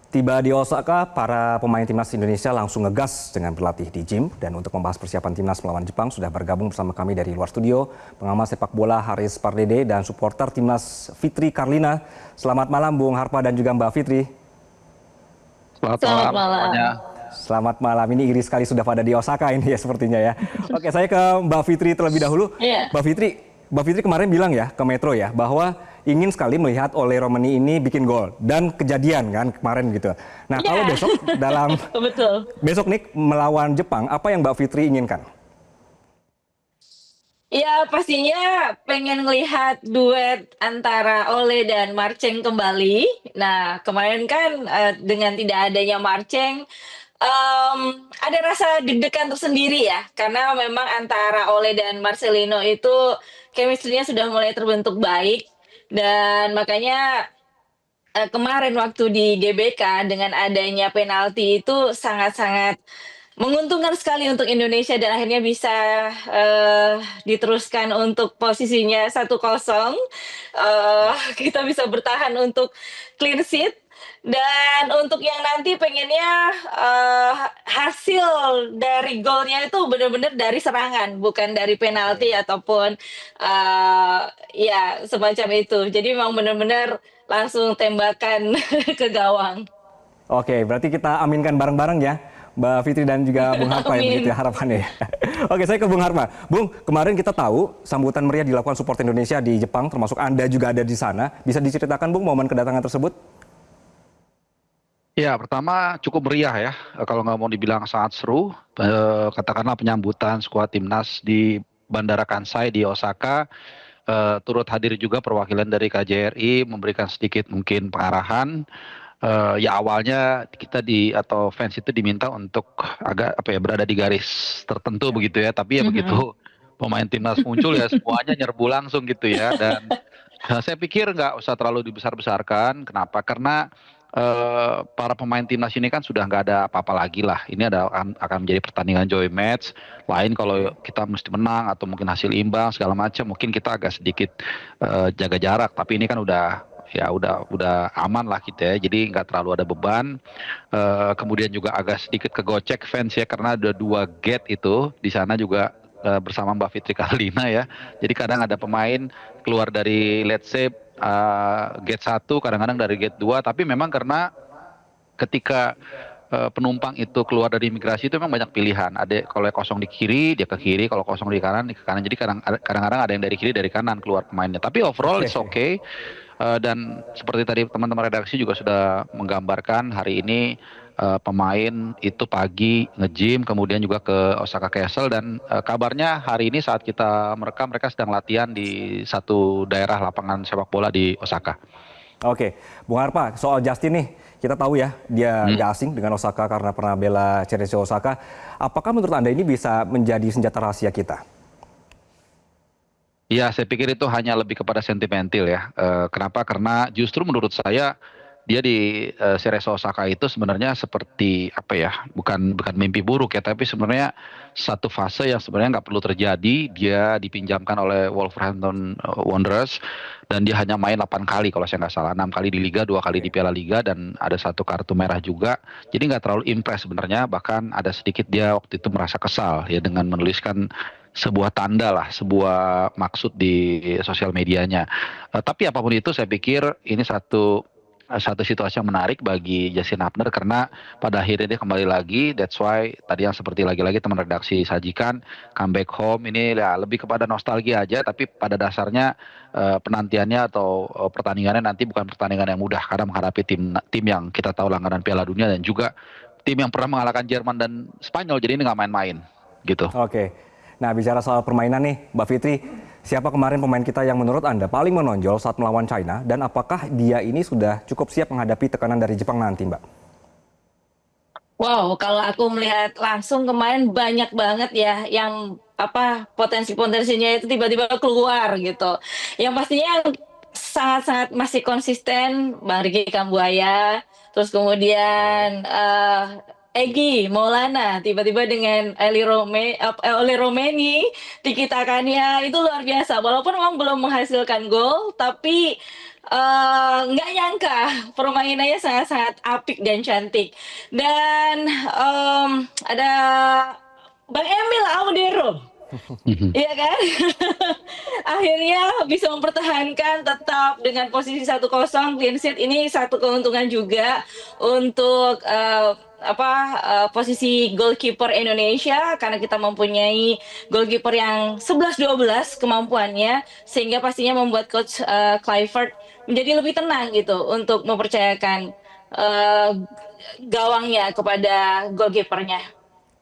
Tiba di Osaka, para pemain timnas Indonesia langsung ngegas dengan berlatih di gym. Dan untuk membahas persiapan timnas melawan Jepang, sudah bergabung bersama kami dari luar studio, pengamat sepak bola Haris Pardede dan supporter timnas Fitri Karlina. Selamat malam Bung Harpa dan juga Mbak Fitri. Selamat Selamat malam malam. semuanya. Selamat malam, ini iri sekali sudah pada di Osaka ini ya sepertinya ya. Oke, saya ke Mbak Fitri terlebih dahulu. Iya, Mbak Fitri kemarin bilang ya ke Metro ya bahwa ingin sekali melihat Ole Romani ini bikin gol dan kejadian kan kemarin gitu. Nah, kalau iya, betul. besok nih melawan Jepang, apa yang Mbak Fitri inginkan? Ya pastinya pengen ngelihat duet antara Ole dan Marceng kembali. Nah kemarin kan dengan tidak adanya Marceng, ada rasa deg-degan tersendiri ya, karena memang antara Ole dan Marcelino itu chemistry-nya sudah mulai terbentuk baik, dan makanya kemarin waktu di GBK dengan adanya penalti itu sangat-sangat menguntungkan sekali untuk Indonesia dan akhirnya bisa diteruskan untuk posisinya 1-0. Kita bisa bertahan untuk clean sheet, dan untuk yang nanti pengennya hasil dari golnya itu benar-benar dari serangan, bukan dari penalti ataupun ya semacam itu. Jadi memang benar-benar langsung tembakan ke gawang. Oke, berarti kita aminkan bareng-bareng ya, Mbak Fitri dan juga Bung Harpa ya begitu ya Amin. harapannya ya. Oke, saya ke Bung Harpa. Bung, kemarin kita tahu sambutan meriah dilakukan support Indonesia di Jepang, termasuk Anda juga ada di sana. Bisa diceritakan Bung momen kedatangan tersebut? Ya, pertama cukup meriah ya. Kalau nggak mau dibilang sangat seru, katakanlah penyambutan skuad timnas di Bandara Kansai di Osaka, turut hadir juga perwakilan dari KJRI memberikan sedikit mungkin pengarahan. Ya awalnya kita atau fans itu diminta untuk agak apa ya berada di garis tertentu begitu ya. Tapi ya Mhm. begitu pemain timnas muncul ya semuanya nyerbu langsung gitu ya. Dan saya pikir nggak usah terlalu dibesar-besarkan. Kenapa? Karena para pemain timnas ini kan sudah nggak ada apa-apa lagi lah. Ini akan menjadi pertandingan joy match. Lain kalau kita mesti menang atau mungkin hasil imbang segala macam, mungkin kita agak sedikit jaga jarak. Tapi ini kan udah aman lah kita ya. Jadi nggak terlalu ada beban. Kemudian juga agak sedikit kegocek fans ya karena ada dua gate itu di sana juga bersama Mbak Fitri Karlina ya. Jadi kadang ada pemain keluar dari let's say gate satu, kadang-kadang dari gate 2. Tapi memang karena ketika penumpang itu keluar dari imigrasi itu memang banyak pilihan. Ada kalau kosong di kiri dia ke kiri, kalau kosong di kanan dia ke kanan. Jadi kadang-kadang ada yang dari kiri dari kanan keluar pemainnya. Tapi overall it's Oke. okay. Dan seperti tadi teman-teman redaksi juga sudah menggambarkan hari ini pemain itu pagi nge-gym kemudian juga ke Osaka Castle dan kabarnya hari ini saat kita merekam mereka sedang latihan di satu daerah lapangan sepak bola di Osaka. Oke, Bung Harpa, soal Justin nih, kita tahu ya dia Hmm. nggak asing dengan Osaka karena pernah bela CRC Osaka. Apakah menurut Anda ini bisa menjadi senjata rahasia kita? Ya, saya pikir itu hanya lebih kepada sentimental ya. Kenapa? Karena justru menurut saya dia di Cerezo Osaka itu sebenarnya seperti apa ya? Bukan mimpi buruk ya, tapi sebenarnya satu fase yang sebenarnya nggak perlu terjadi. Dia dipinjamkan oleh Wolverhampton Wanderers dan dia hanya main 8 kali kalau saya nggak salah, 6 kali di Liga, 2 kali di Oke. Piala Liga dan ada satu kartu merah juga. Jadi nggak terlalu impress sebenarnya. Bahkan ada sedikit dia waktu itu merasa kesal ya dengan menuliskan sebuah tanda lah, sebuah maksud di sosial medianya. Tapi apapun itu, saya pikir ini satu situasi yang menarik bagi Justin Hubner karena pada akhirnya dia kembali lagi. That's why tadi yang seperti lagi-lagi teman redaksi sajikan comeback home ini ya lebih kepada nostalgia aja. Tapi pada dasarnya penantiannya atau pertandingannya nanti bukan pertandingan yang mudah karena menghadapi tim yang kita tahu langganan Piala Dunia dan juga tim yang pernah mengalahkan Jerman dan Spanyol. Jadi ini nggak main-main gitu. Oke. Nah, bicara soal permainan nih, Mbak Fitri, siapa kemarin pemain kita yang menurut Anda paling menonjol saat melawan China dan apakah dia ini sudah cukup siap menghadapi tekanan dari Jepang nanti, Mbak? Wow, kalau aku melihat langsung kemarin banyak banget ya yang apa potensi-potensinya itu tiba-tiba keluar gitu. Yang pastinya yang sangat-sangat masih konsisten Bang Riki Kambuaya, terus kemudian Egy Maulana tiba-tiba dengan Oli Romeni tiki-takannya itu luar biasa. Walaupun memang belum menghasilkan gol, tapi nggak nyangka permainannya sangat-sangat apik dan cantik. Dan, ada Bang Emil Audero. Iya kan? Akhirnya bisa mempertahankan tetap dengan posisi 1-0 clean sheet, ini satu keuntungan juga untuk, posisi goalkeeper Indonesia karena kita mempunyai goalkeeper yang 11-12 kemampuannya, sehingga pastinya membuat coach, Kluivert menjadi lebih tenang gitu untuk mempercayakan, eee, gawangnya kepada goalkeeper-nya.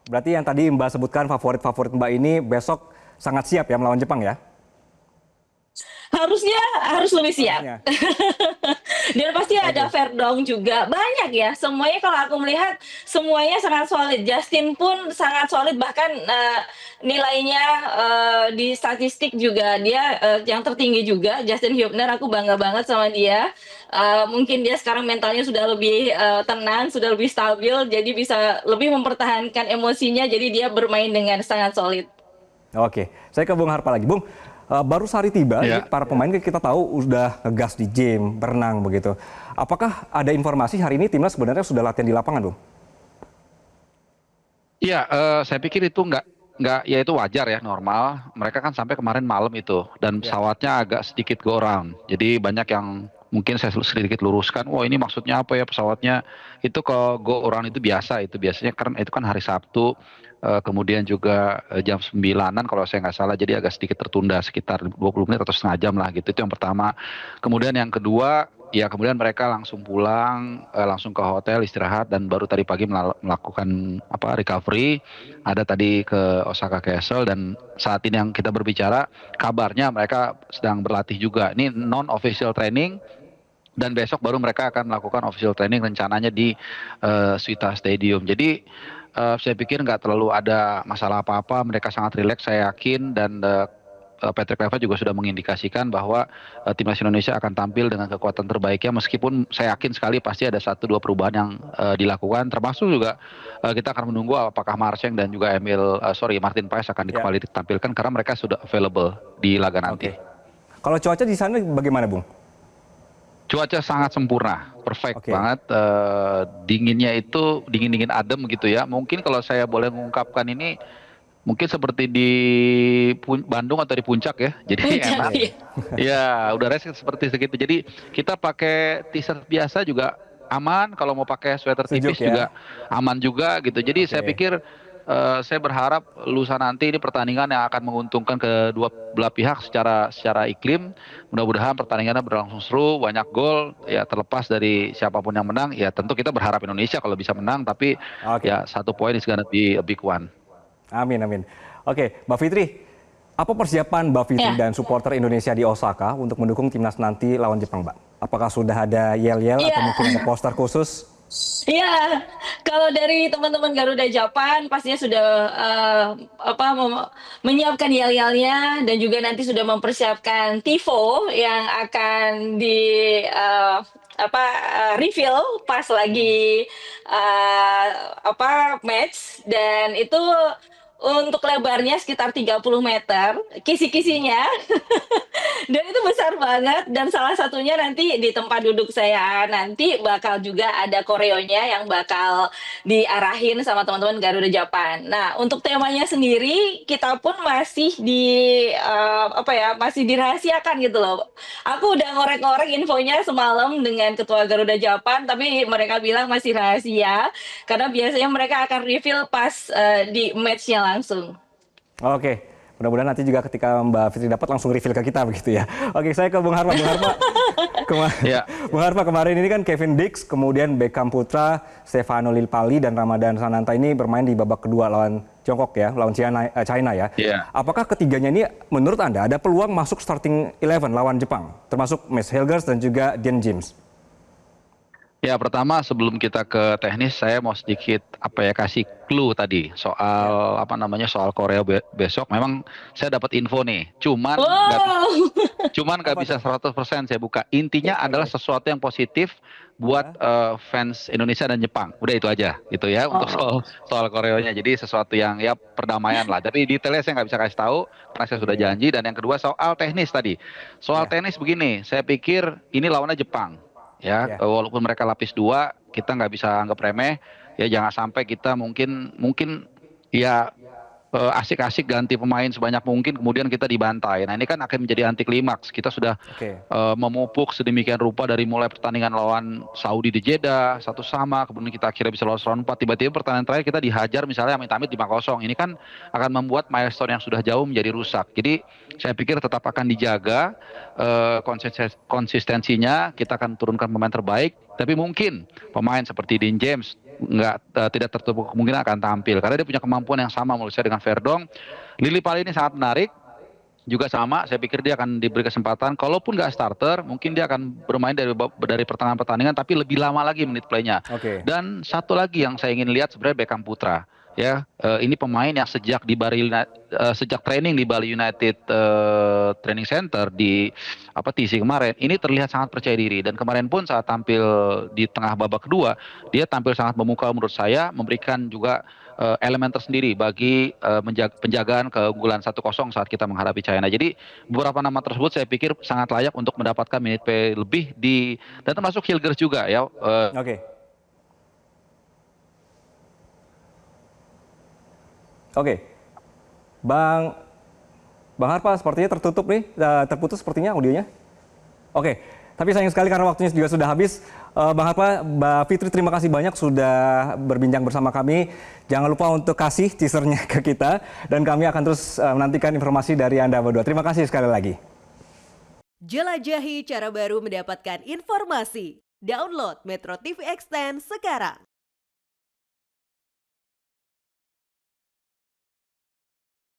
Berarti yang tadi Mbak sebutkan favorit-favorit Mbak ini besok sangat siap ya melawan Jepang ya? Harusnya harus lebih siap. Harusnya. Dan pasti ada Oke. Verdong juga, banyak ya, semuanya kalau aku melihat semuanya sangat solid. Justin pun sangat solid, bahkan, nilainya, di statistik juga dia, yang tertinggi juga, Justin Hubner, aku bangga banget sama dia. Mungkin dia sekarang mentalnya sudah lebih, tenang, sudah lebih stabil, jadi bisa lebih mempertahankan emosinya, jadi dia bermain dengan sangat solid. Oke, saya ke Bung Harpa lagi. Bung, baru sehari tiba, ini Ya. para pemain kita tahu udah ngegas di gym, berenang begitu. Apakah ada informasi hari ini timnas sebenarnya sudah latihan di lapangan, Bung? Iya, saya pikir itu nggak ya itu wajar ya, normal. Mereka kan sampai kemarin malam itu, dan Ya. pesawatnya agak sedikit go around. Jadi banyak yang mungkin saya sedikit luruskan, wah ini maksudnya apa ya pesawatnya? Itu kalau go around itu biasa, itu biasanya karena itu kan hari Sabtu, kemudian juga jam 9-an kalau saya nggak salah, jadi agak sedikit tertunda sekitar 20 menit atau setengah jam lah gitu. Itu yang pertama. Kemudian yang kedua, ya kemudian mereka langsung pulang, langsung ke hotel istirahat dan baru tadi pagi melakukan recovery. Ada tadi ke Osaka Castle dan saat ini yang kita berbicara kabarnya mereka sedang berlatih juga. Ini non official training dan besok baru mereka akan melakukan official training rencananya di Suita Stadium. Jadi saya pikir nggak terlalu ada masalah apa-apa. Mereka sangat rileks saya yakin dan Patrick Kluivert juga sudah mengindikasikan bahwa timnas Indonesia akan tampil dengan kekuatan terbaiknya meskipun saya yakin sekali pasti ada 1-2 perubahan yang dilakukan termasuk juga kita akan menunggu apakah Marceng dan juga Martin Paes akan Ya. kembali ditampilkan karena mereka sudah available di laga nanti. Oke. Kalau cuaca di sana bagaimana, Bung? Cuaca sangat sempurna, perfect Oke. banget. Dinginnya itu dingin-dingin adem gitu ya. Mungkin kalau saya boleh mengungkapkan ini, mungkin seperti di Bandung atau di Puncak ya. Jadi Puncak enak. ya. Ya, udaranya seperti segitu. Jadi kita pakai t-shirt biasa juga aman. Kalau mau pakai sweater Sejuk tipis ya. juga aman juga gitu. Jadi saya Oke. pikir saya berharap lusa nanti ini pertandingan yang akan menguntungkan kedua belah pihak secara iklim. Mudah-mudahan pertandingannya berlangsung seru, banyak gol. Ya terlepas dari siapapun yang menang, ya tentu kita berharap Indonesia kalau bisa menang. Tapi Oke. ya 1 poin is gonna be a big one. Amin, amin. Oke, Mbak Fitri, apa persiapan Mbak Fitri Ya. dan supporter Indonesia di Osaka untuk mendukung timnas nanti lawan Jepang, Mbak? Apakah sudah ada yel-yel atau Iya. mungkin ada poster khusus? Iya, kalau dari teman-teman Garuda Japan pastinya sudah, menyiapkan yel-yelnya dan juga nanti sudah mempersiapkan tifo yang akan refill pas lagi, match dan itu untuk lebarnya sekitar 30 meter, kisi-kisinya. Dan itu besar banget dan salah satunya nanti di tempat duduk saya nanti bakal juga ada koreonya yang bakal diarahin sama teman-teman Garuda Japan. Nah, untuk temanya sendiri kita pun masih masih dirahasiakan gitu loh. Aku udah ngorek-ngorek infonya semalam dengan ketua Garuda Japan, tapi mereka bilang masih rahasia karena biasanya mereka akan reveal pas di match-nya langsung. Oke, mudah-mudahan nanti juga ketika Mbak Fitri dapat langsung reveal ke kita begitu ya. Oke, saya ke Bung Harpa. Bung Harpa, Ya. Bung Harpa kemarin ini kan Kevin Dix, kemudian Beckham Putra, Stefano Lillipali dan Ramadan Sananta ini bermain di babak kedua lawan Tiongkok ya, lawan China ya. Iya. Apakah ketiganya ini menurut Anda ada peluang masuk starting 11 lawan Jepang, termasuk Mads Helgers dan juga Dean James? Ya, pertama sebelum kita ke teknis, saya mau sedikit kasih clue tadi soal soal Korea besok. Memang saya dapat info nih, Wow. cuman nggak Apa bisa tuh? 100% saya buka. Intinya adalah Oke. sesuatu yang positif buat Ya. fans Indonesia dan Jepang. Udah itu aja gitu ya untuk Oh, soal Koreanya. Jadi sesuatu yang ya perdamaian lah. Tapi detailnya saya nggak bisa kasih tahu karena saya sudah Oke. janji. Dan yang kedua soal teknis tadi. Soal Ya. teknis begini, saya pikir ini lawannya Jepang. Ya, Ya. walaupun mereka lapis 2, kita nggak bisa anggap remeh. Ya, jangan sampai kita mungkin ya asik-asik ganti pemain sebanyak mungkin kemudian kita dibantai. Nah, ini kan akan menjadi anti klimaks. Kita sudah Oke. memupuk sedemikian rupa dari mulai pertandingan lawan Saudi di Jeddah 1-1, kemudian kita akhirnya bisa lolos round 4. Tiba-tiba pertandingan terakhir kita dihajar misalnya amit-amit 5-0. Ini kan akan membuat milestone yang sudah jauh menjadi rusak. Jadi saya pikir tetap akan dijaga konsistensinya. Kita akan turunkan pemain terbaik, tapi mungkin pemain seperti Dean James tidak tertutup kemungkinan akan tampil karena dia punya kemampuan yang sama menurut saya dengan Verdong. Lili Pali ini sangat menarik, juga sama, saya pikir dia akan diberi kesempatan. Kalaupun nggak starter, mungkin dia akan bermain dari pertandingan tapi lebih lama lagi menit playnya. Oke. Dan satu lagi yang saya ingin lihat sebenarnya Beckham Putra. Ya, ini pemain yang sejak training di Bali United Training Center di TC kemarin, ini terlihat sangat percaya diri. Dan kemarin pun saat tampil di tengah babak kedua, dia tampil sangat memukau menurut saya, memberikan juga elemen tersendiri bagi penjagaan keunggulan 1-0 saat kita menghadapi China. Jadi beberapa nama tersebut saya pikir sangat layak untuk mendapatkan menit play lebih dan termasuk Hilgers juga ya. Oke. Oke. Bang Harpa sepertinya tertutup nih, terputus sepertinya audionya. Oke, tapi sayang sekali karena waktunya juga sudah habis. Bang Harpa, Mbak Fitri, terima kasih banyak sudah berbincang bersama kami. Jangan lupa untuk kasih teasernya ke kita dan kami akan terus menantikan informasi dari Anda berdua. Terima kasih sekali lagi. Jelajahi cara baru mendapatkan informasi. Download Metro TV Extend sekarang.